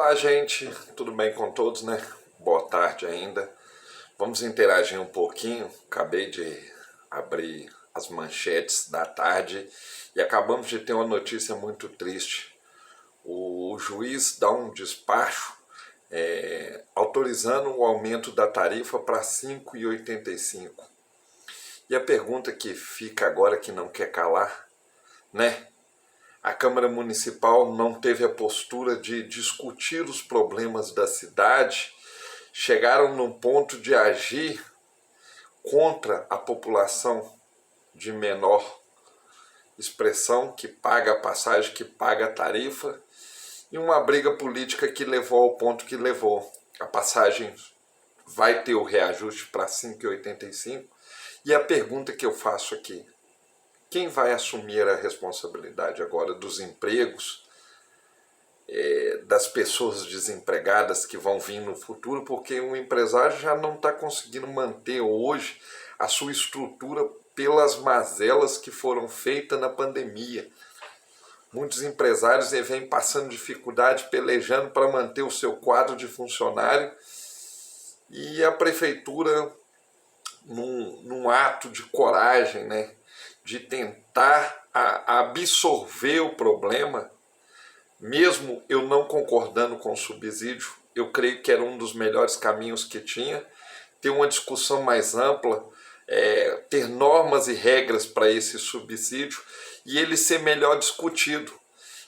Olá, gente, tudo bem com todos, né? Boa tarde ainda. Vamos interagir um pouquinho. Acabei de abrir as manchetes da tarde e acabamos de ter uma notícia muito triste. O juiz dá um despacho autorizando o aumento da tarifa para R$ 5,85. E a pergunta que fica agora, que não quer calar, né? A Câmara Municipal não teve a postura de discutir os problemas da cidade, chegaram no ponto de agir contra a população de menor expressão, que paga a passagem, que paga a tarifa, e uma briga política que levou ao ponto que levou. A passagem vai ter o reajuste para R$ 5,85, e a pergunta que eu faço aqui: quem vai assumir a responsabilidade agora dos empregos, das pessoas desempregadas que vão vir no futuro? Porque o empresário já não está conseguindo manter hoje a sua estrutura pelas mazelas que foram feitas na pandemia. Muitos empresários vêm passando dificuldade, pelejando para manter o seu quadro de funcionário, e a prefeitura, num ato de coragem, né, de tentar absorver o problema, mesmo eu não concordando com o subsídio, eu creio que era um dos melhores caminhos que tinha, ter uma discussão mais ampla, ter normas e regras para esse subsídio e ele ser melhor discutido.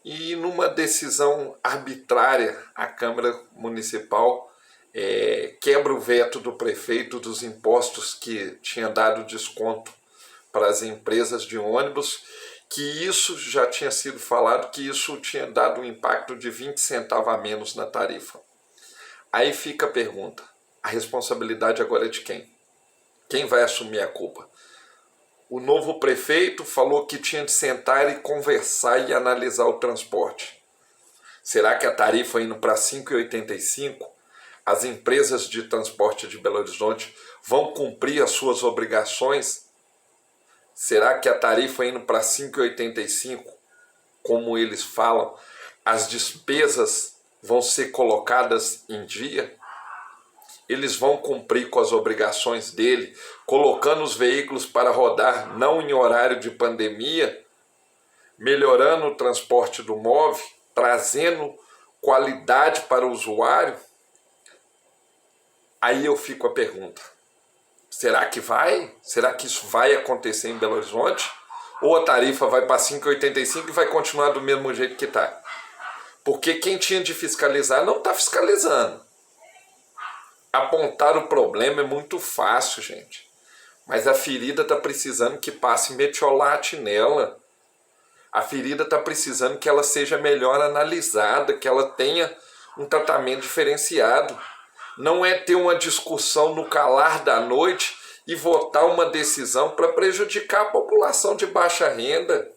E numa decisão arbitrária, a Câmara Municipal quebra o veto do prefeito dos impostos que tinha dado desconto para as empresas de ônibus, que isso já tinha sido falado, que isso tinha dado um impacto de 20 centavos a menos na tarifa. Aí fica a pergunta: a responsabilidade agora é de quem? Quem vai assumir a culpa? O novo prefeito falou que tinha de sentar e conversar e analisar o transporte. Será que a tarifa indo para R$ 5,85, as empresas de transporte de Belo Horizonte vão cumprir as suas obrigações? Será que a tarifa indo para R$ 5,85, como eles falam, as despesas vão ser colocadas em dia? Eles vão cumprir com as obrigações dele, colocando os veículos para rodar não em horário de pandemia, melhorando o transporte do móvel, trazendo qualidade para o usuário? Aí eu fico a pergunta: será que vai? Será que isso vai acontecer em Belo Horizonte? Ou a tarifa vai para R$ 5,85 e vai continuar do mesmo jeito que está? Porque quem tinha de fiscalizar não está fiscalizando. Apontar o problema é muito fácil, gente. Mas a ferida está precisando que passe metiolate nela. A ferida está precisando que ela seja melhor analisada, que ela tenha um tratamento diferenciado. Não é ter uma discussão no calar da noite e votar uma decisão para prejudicar a população de baixa renda,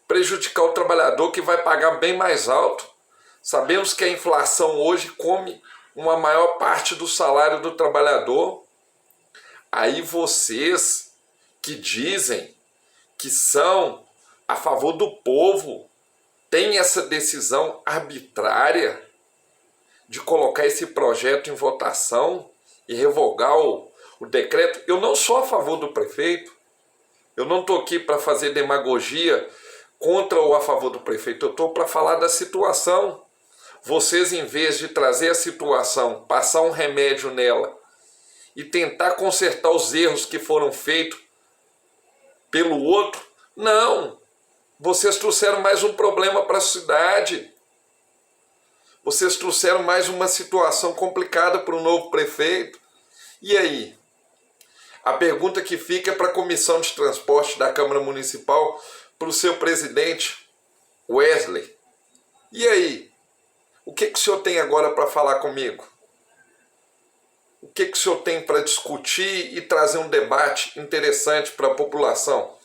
prejudicar o trabalhador que vai pagar bem mais alto. Sabemos que a inflação hoje come uma maior parte do salário do trabalhador. Aí vocês que dizem que são a favor do povo têm essa decisão arbitrária de colocar esse projeto em votação e revogar o decreto. Eu não sou a favor do prefeito, eu não estou aqui para fazer demagogia contra ou a favor do prefeito, eu estou para falar da situação. Vocês, em vez de trazer a situação, passar um remédio nela e tentar consertar os erros que foram feitos pelo outro, não. Vocês trouxeram mais um problema para a cidade. Vocês trouxeram mais uma situação complicada para o novo prefeito. E aí? A pergunta que fica é para a Comissão de Transporte da Câmara Municipal, para o seu presidente, Wesley. E aí? O que o senhor tem agora para falar comigo? O que o senhor tem para discutir e trazer um debate interessante para a população?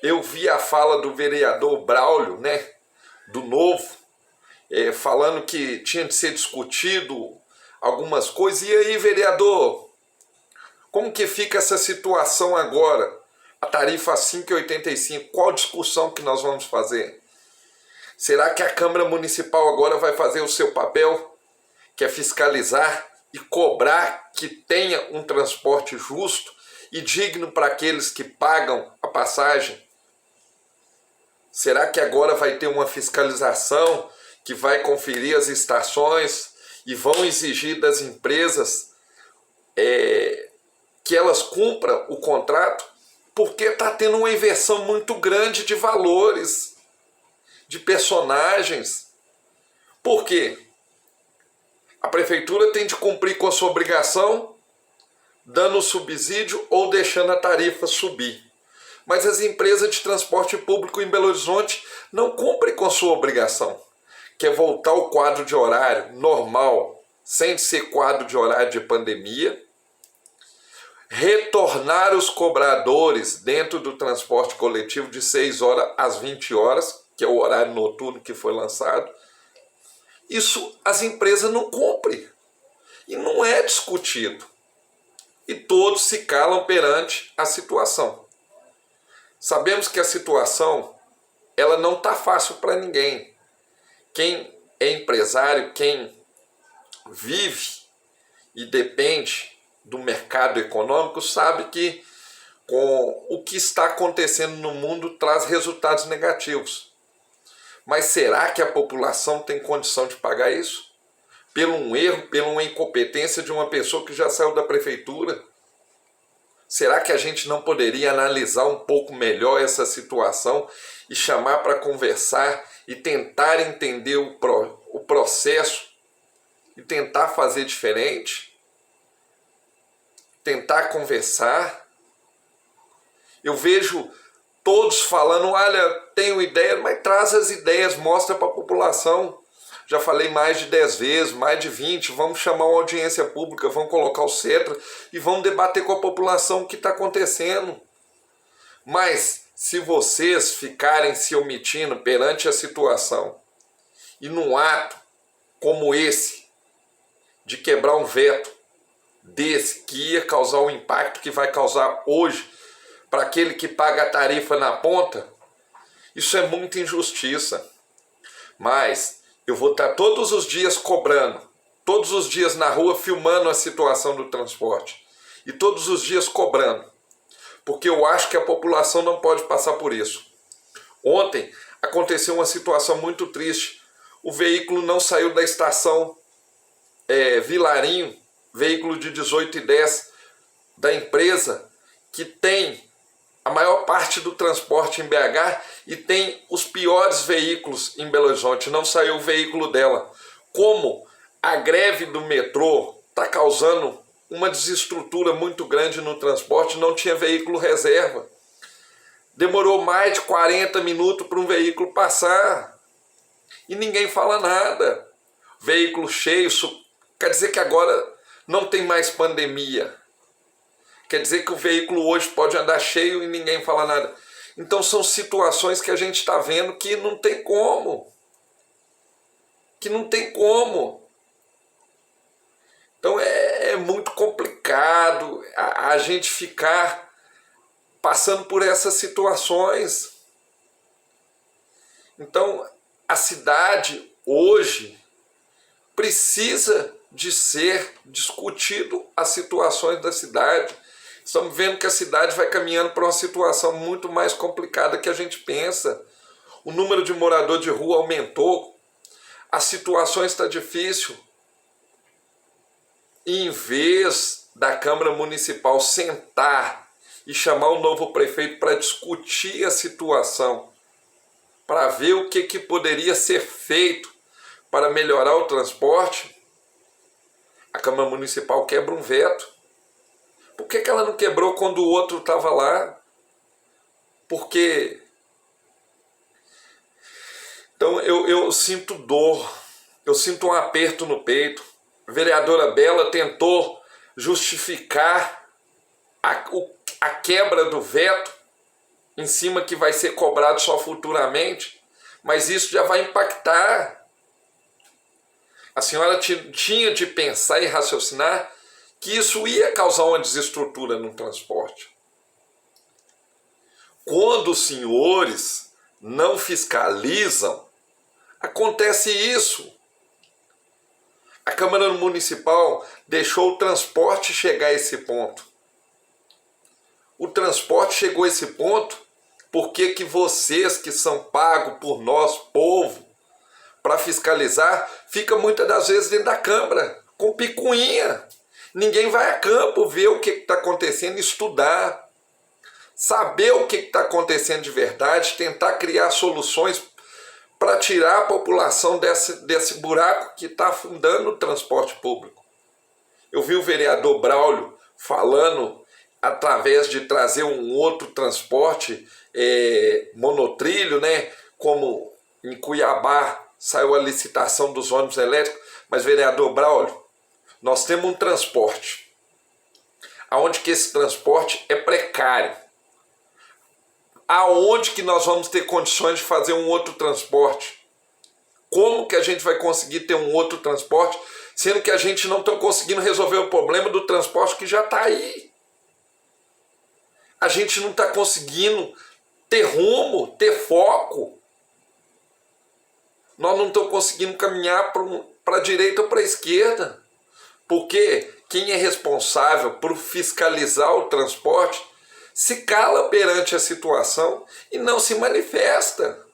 Eu vi a fala do vereador Braulio, né, do Novo, falando que tinha de ser discutido algumas coisas. E aí, vereador, como que fica essa situação agora? A tarifa 5,85, qual discussão que nós vamos fazer? Será que a Câmara Municipal agora vai fazer o seu papel, que é fiscalizar e cobrar que tenha um transporte justo e digno para aqueles que pagam a passagem? Será que agora vai ter uma fiscalização que vai conferir as estações e vão exigir das empresas que elas cumpram o contrato? Porque está tendo uma inversão muito grande de valores, de personagens. Por quê? A prefeitura tem de cumprir com a sua obrigação, dando subsídio ou deixando a tarifa subir. Mas as empresas de transporte público em Belo Horizonte não cumprem com a sua obrigação, que é voltar ao quadro de horário normal, sem ser quadro de horário de pandemia, retornar os cobradores dentro do transporte coletivo de 6 horas às 20 horas, que é o horário noturno que foi lançado. Isso as empresas não cumprem e não é discutido. E todos se calam perante a situação. Sabemos que a situação ela não está fácil para ninguém. Quem é empresário, quem vive e depende do mercado econômico, sabe que com o que está acontecendo no mundo traz resultados negativos. Mas será que a população tem condição de pagar isso? Pelo um erro, pela uma incompetência de uma pessoa que já saiu da prefeitura? Será que a gente não poderia analisar um pouco melhor essa situação e chamar para conversar e tentar entender o processo e tentar fazer diferente? Tentar conversar? Eu vejo todos falando, olha, tenho ideia, mas traz as ideias, mostra para a população. Já falei mais de 10 vezes, mais de 20, vamos chamar uma audiência pública, vamos colocar o CETRA e vamos debater com a população o que está acontecendo. Mas se vocês ficarem se omitindo perante a situação e num ato como esse, de quebrar um veto desse, que ia causar o impacto que vai causar hoje para aquele que paga a tarifa na ponta, isso é muita injustiça. Mas eu vou estar todos os dias cobrando, todos os dias na rua filmando a situação do transporte e todos os dias cobrando, porque eu acho que a população não pode passar por isso. Ontem aconteceu uma situação muito triste. O veículo não saiu da estação Vilarinho, veículo de 18h10 da empresa que tem a maior parte do transporte em BH e tem os piores veículos em Belo Horizonte. Não saiu o veículo dela. Como a greve do metrô está causando uma desestrutura muito grande no transporte, não tinha veículo reserva. Demorou mais de 40 minutos para um veículo passar. E ninguém fala nada. Veículo cheio, quer dizer que agora não tem mais pandemia. Quer dizer que o veículo hoje pode andar cheio e ninguém fala nada. Então são situações que a gente está vendo que não tem como. Que não tem como. Então é muito complicado a gente ficar passando por essas situações. Então a cidade hoje precisa de ser discutido as situações da cidade. Estamos vendo que a cidade vai caminhando para uma situação muito mais complicada que a gente pensa. O número de morador de rua aumentou, a situação está difícil. E em vez da Câmara Municipal sentar e chamar o novo prefeito para discutir a situação, para ver o que poderia ser feito para melhorar o transporte, a Câmara Municipal quebra um veto. Por que ela não quebrou quando o outro estava lá? Porque... Então eu sinto dor, eu sinto um aperto no peito. A vereadora Bela tentou justificar a quebra do veto em cima que vai ser cobrado só futuramente, mas isso já vai impactar. A senhora tinha de pensar e raciocinar que isso ia causar uma desestrutura no transporte. Quando os senhores não fiscalizam, Acontece isso. A Câmara Municipal deixou o transporte chegar a esse ponto. O transporte chegou a esse ponto porque que vocês que são pagos por nós, povo, para fiscalizar, fica muitas das vezes dentro da Câmara, com picuinha. Ninguém vai a campo ver o que está acontecendo, estudar, saber o que está acontecendo de verdade, tentar criar soluções para tirar a população desse buraco que está afundando o transporte público. Eu vi o vereador Braulio falando através de trazer um outro transporte monotrilho, né? Como em Cuiabá saiu a licitação dos ônibus elétricos. Mas, vereador Braulio, nós temos um transporte, aonde que esse transporte é precário. Aonde que nós vamos ter condições de fazer um outro transporte? Como que a gente vai conseguir ter um outro transporte, sendo que a gente não está conseguindo resolver o problema do transporte que já está aí? A gente não está conseguindo ter rumo, ter foco. Nós não estamos conseguindo caminhar para a direita ou para a esquerda. Porque quem é responsável por fiscalizar o transporte se cala perante a situação e não se manifesta.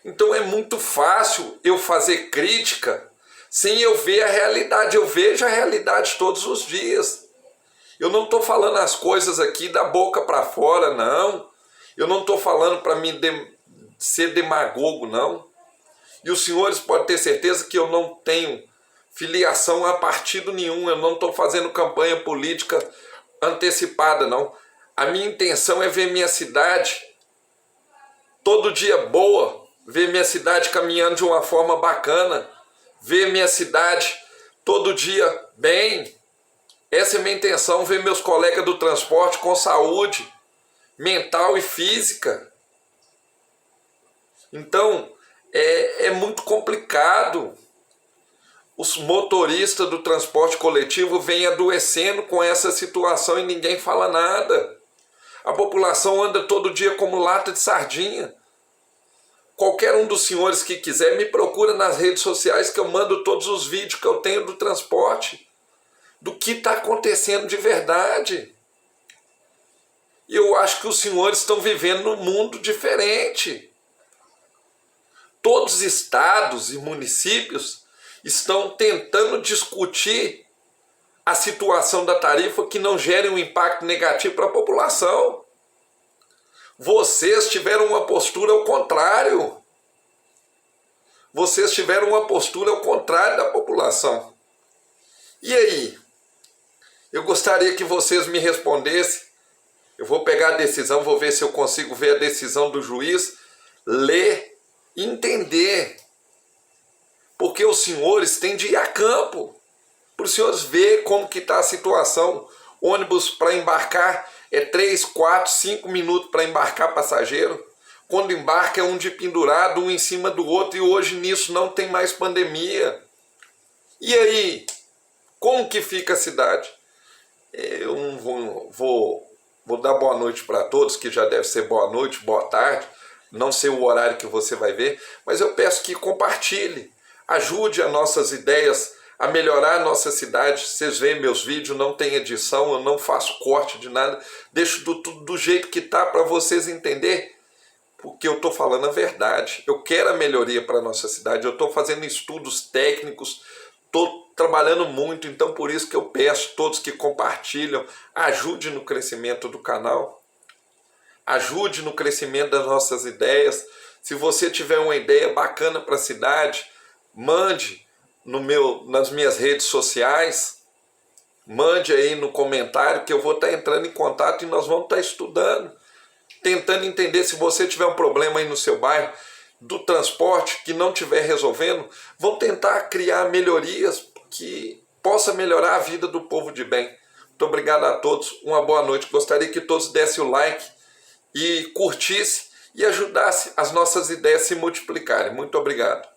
Então é muito fácil eu fazer crítica sem eu ver a realidade. Eu vejo a realidade todos os dias. Eu não estou falando as coisas aqui da boca para fora, não. Eu não estou falando para mim ser demagogo, não. E os senhores podem ter certeza que eu não tenho filiação a partido nenhum. Eu não estou fazendo campanha política antecipada, não. A minha intenção é ver minha cidade todo dia boa, ver minha cidade caminhando de uma forma bacana, ver minha cidade todo dia bem. Essa é a minha intenção, ver meus colegas do transporte com saúde mental e física. Então, é muito complicado. Os motoristas do transporte coletivo vêm adoecendo com essa situação e ninguém fala nada. A população anda todo dia como lata de sardinha. Qualquer um dos senhores que quiser me procura nas redes sociais que eu mando todos os vídeos que eu tenho do transporte, do que está acontecendo de verdade. E eu acho que os senhores estão vivendo num mundo diferente. Todos os estados e municípios estão tentando discutir a situação da tarifa que não gere um impacto negativo para a população. Vocês tiveram uma postura ao contrário. Vocês tiveram uma postura ao contrário da população. E aí? Eu gostaria que vocês me respondessem. Eu vou pegar a decisão, vou ver se eu consigo ver a decisão do juiz, ler e entender. Porque os senhores têm de ir a campo, para os senhores verem como que está a situação. Ônibus para embarcar é 3, 4, 5 minutos para embarcar passageiro. Quando embarca é um de pendurado, um em cima do outro, e hoje nisso não tem mais pandemia. E aí, como que fica a cidade? Eu vou dar boa noite para todos, que já deve ser boa noite, boa tarde, não sei o horário que você vai ver, mas eu peço que compartilhe. Ajude as nossas ideias a melhorar a nossa cidade. Vocês veem meus vídeos, não tem edição, eu não faço corte de nada. Deixo tudo do jeito que está para vocês entenderem, porque eu estou falando a verdade. Eu quero a melhoria para a nossa cidade, eu estou fazendo estudos técnicos, estou trabalhando muito, então por isso que eu peço a todos que compartilham, ajude no crescimento do canal, ajude no crescimento das nossas ideias. Se você tiver uma ideia bacana para a cidade, mande nas minhas redes sociais, mande aí no comentário que eu vou estar entrando em contato e nós vamos estar estudando, tentando entender. Se você tiver um problema aí no seu bairro do transporte que não estiver resolvendo, vamos tentar criar melhorias que possa melhorar a vida do povo de bem. Muito obrigado a todos, uma boa noite. Gostaria que todos dessem o like e curtissem e ajudassem as nossas ideias a se multiplicarem. Muito obrigado.